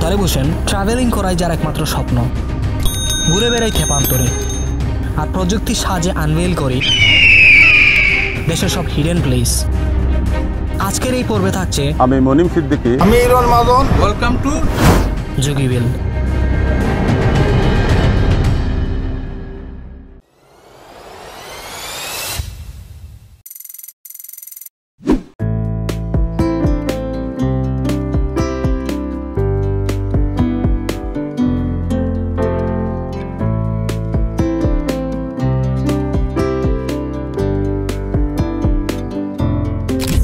কাতারে বসেন ট্রাভেলিং করাই যার একমাত্র স্বপ্ন, ঘুরে বেড়াই ক্ষেপান্তরে, আর প্রযুক্তির সাহায্যে আনভেল করি দেশের সব হিডেন প্লেস। আজকের এই পর্বে থাকছে আমি মনিম সিদ্দিকী, আমি ইরন মাদন। Welcome to জুগিবিল।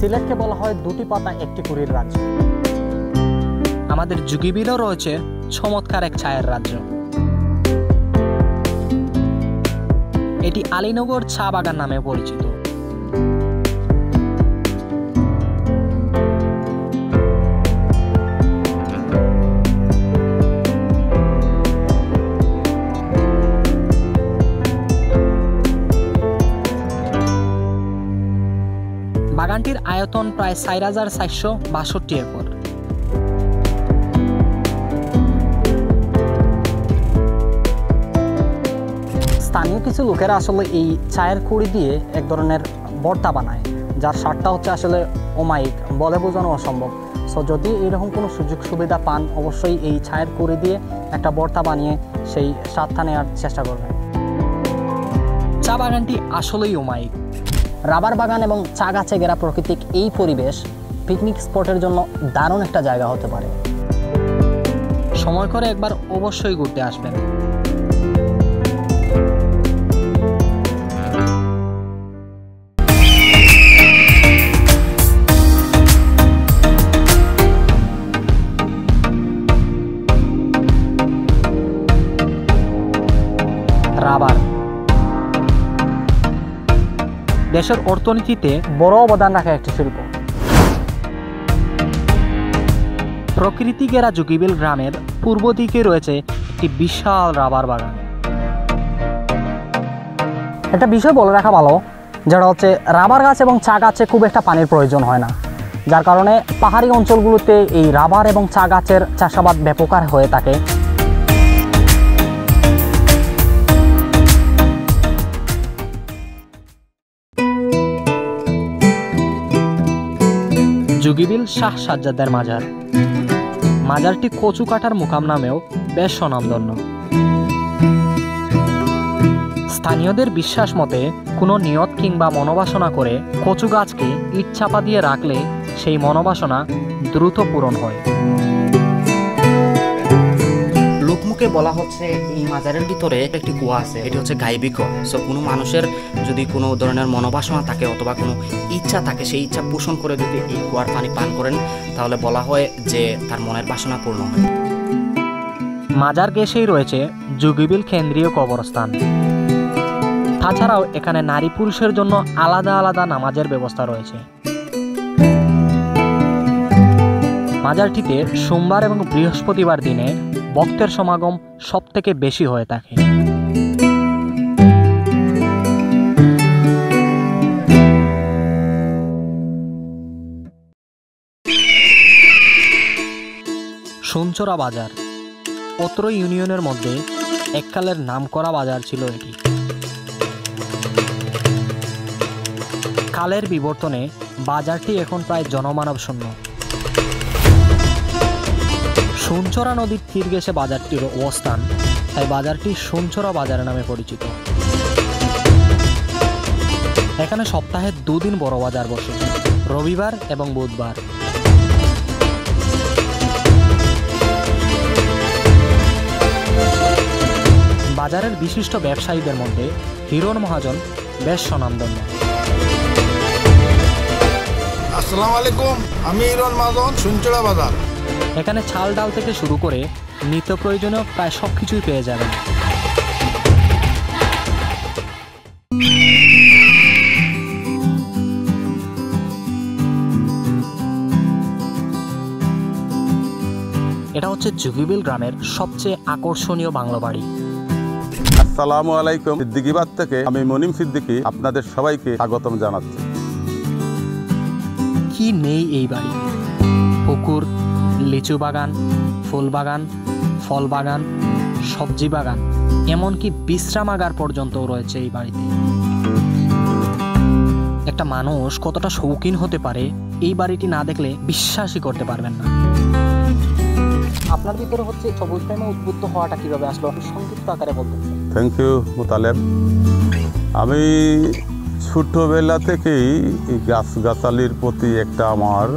সিলেটকে বলা হয় দুটি পাতা একটি কুড়ির রাজ্য। আমাদের জুগিবিলও রয়েছে চমৎকার এক ছায়ের রাজ্য। এটি আলীনগর চা বাগান নামে পরিচিত। বাগানটির আয়তন প্রায় ৪,৪৬২ একর। স্থানীয় কিছু লোকেরা আসলে এই চায়ের কুড়ি দিয়ে এক ধরনের ভর্তা বানায়, যার স্বাদটা হচ্ছে আসলে অমায়িক, বলে বোঝানো অসম্ভব। সো যদি এরকম কোনো সুযোগ সুবিধা পান, অবশ্যই এই চায়ের কুড়ি দিয়ে একটা ভর্তা বানিয়ে সেই স্বাদটা নেওয়ার চেষ্টা করবেন। চা বাগানটি আসলেই অমায়িক। রাবার বাগান এবং চা গাছে ঘেরা প্রাকৃতিক এই পরিবেশ পিকনিক স্পটের জন্য দারুণ একটা জায়গা হতে পারে। সময় করে একবার অবশ্যই ঘুরতে আসবেন। রাবার দেশের অর্থনীতিতে বড় অবদান রাখা একটি শিল্প। প্রকৃতি ঘেরা জুগিবিল গ্রামের পূর্ব দিকে রয়েছে একটি বিশাল রাবার বাগান। একটা বিষয় বলে রাখা ভালো, যেটা হচ্ছে রাবার গাছ এবং চা গাছে খুব একটা পানির প্রয়োজন হয় না, যার কারণে পাহাড়ি অঞ্চলগুলোতে এই রাবার এবং চা গাছের চাষাবাদ ব্যাপক হারে হয়ে থাকে। জুগিবিল শাহ সাজ্জাদের মাজার। মাজারটি কচু কাটার মুকাম নামেও বেশ স্বনামধন্য। স্থানীয়দের বিশ্বাস মতে কোনো নিয়ত কিংবা মনোবাসনা করে কচু গাছকে ইট চাপা দিয়ে রাখলে সেই মনোবাসনা দ্রুত পূরণ হয়। লোকমুখে বলা হচ্ছে এই মাজারের ভিতরে একটি কুয়া আছে, এটি হচ্ছে গাইবী কুয়া। সো কোনো মানুষের যদি কোনো ধরনের মনোবাসনা থাকে অথবা কোনো ইচ্ছা থাকে, সেই ইচ্ছা পোষণ করে যদি এই কুয়ার পানি পান করেন, তাহলে বলা হয় যে তার মনের বাসনা পূর্ণ হয়। মাজার ঘেঁষেই রয়েছে জুগিবিল কেন্দ্রীয় কবরস্থান। তাছাড়াও এখানে নারী পুরুষের জন্য আলাদা আলাদা নামাজের ব্যবস্থা রয়েছে। মাজারটিতে সোমবার এবং বৃহস্পতিবার দিনে ভক্তের সমাগম সবথেকে বেশি হয়ে থাকে। সোনচরা বাজার অত্র ইউনিয়নের মধ্যে এককালের নামকরা বাজার ছিল এটি। কালের বিবর্তনে বাজারটি এখন প্রায় জনমানব শূন্য। সোনচরা নদীর তীর ঘেঁষে বাজারটির অবস্থান, তাই বাজারটি সোনচরা বাজার নামে পরিচিত। এখানে সপ্তাহে 2 দিন বড় বাজার বসে, রবিবার এবং বুধবার। বাজারের বিশিষ্ট ব্যবসায়ীদের মধ্যে হিরণ মহাজন বেশ স্বনামধন্য। আসসালামু আলাইকুম, আমি ইরন মাদন, সুনচড়া বাজার। এখানে চাল ডাল থেকে শুরু করে নিত্য প্রয়োজনীয় প্রায় সব কিছুই পেয়ে যাবেন। এটা হচ্ছে জুগিবিল গ্রামের সবচেয়ে আকর্ষণীয় বাংলো বাড়ি। আসসালামু আলাইকুম। সিদ্দিকীবাদ থেকে আমি মনিম সিদ্দিকী আপনাদের সবাইকে স্বাগতম জানাচ্ছি। কি নেই এই বাড়ি? পুকুর, লিচু বাগান, ফুল বাগান, ফল বাগান, সবজি বাগান, এমনকি বিশ্রামাগার পর্যন্তও রয়েছে এই বাড়িতে। একটা মানুষ কতটা শৌখিন হতে পারে এই বাড়িটি না দেখলে বিশ্বাসই করতে পারবেন না। আপনার ভিতরে হচ্ছে সবুজ প্রেমে উদ্বুদ্ধ হওয়াটা কিভাবে আসলো, সংক্ষিপ্ত আকারে বলতে চাই। Thank you Mutaleb. আমি ছোটবেলা থেকেই এই গাছগাছালির প্রতি একটা আমার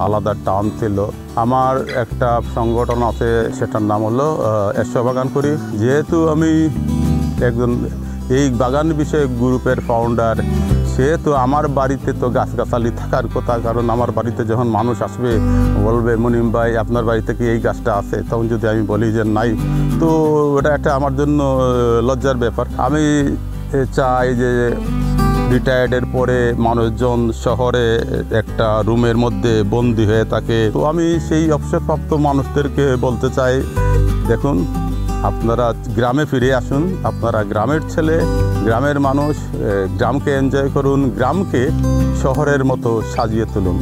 আলাদা টান ছিল। আমার একটা সংগঠন আছে, সেটার নাম হলো এসো বাগান করি। যেহেতু আমি একজন এই বাগান বিষয়ক গ্রুপের ফাউন্ডার, সেহেতু আমার বাড়িতে তো গাছগাছালি থাকার কথা। কারণ আমার বাড়িতে যখন মানুষ আসবে বলবে মনিম ভাই আপনার বাড়িতে কি এই গাছটা আছে, তখন যদি আমি বলি যে নাই, তো ওটা একটা আমার জন্য লজ্জার ব্যাপার। আমি চাই যে রিটায়ার্ডের পরে মানুষজন শহরে একটা রুমের মধ্যে বন্দি হয়ে থাকে। তো আমি সেই অবসরপ্রাপ্ত মানুষদেরকে বলতে চাই, দেখুন আপনারা গ্রামে ফিরে আসুন। আপনারা গ্রামের ছেলে, গ্রামের মানুষ, গ্রামকে এনজয় করুন, গ্রামকে শহরের মতো সাজিয়ে তুলুন।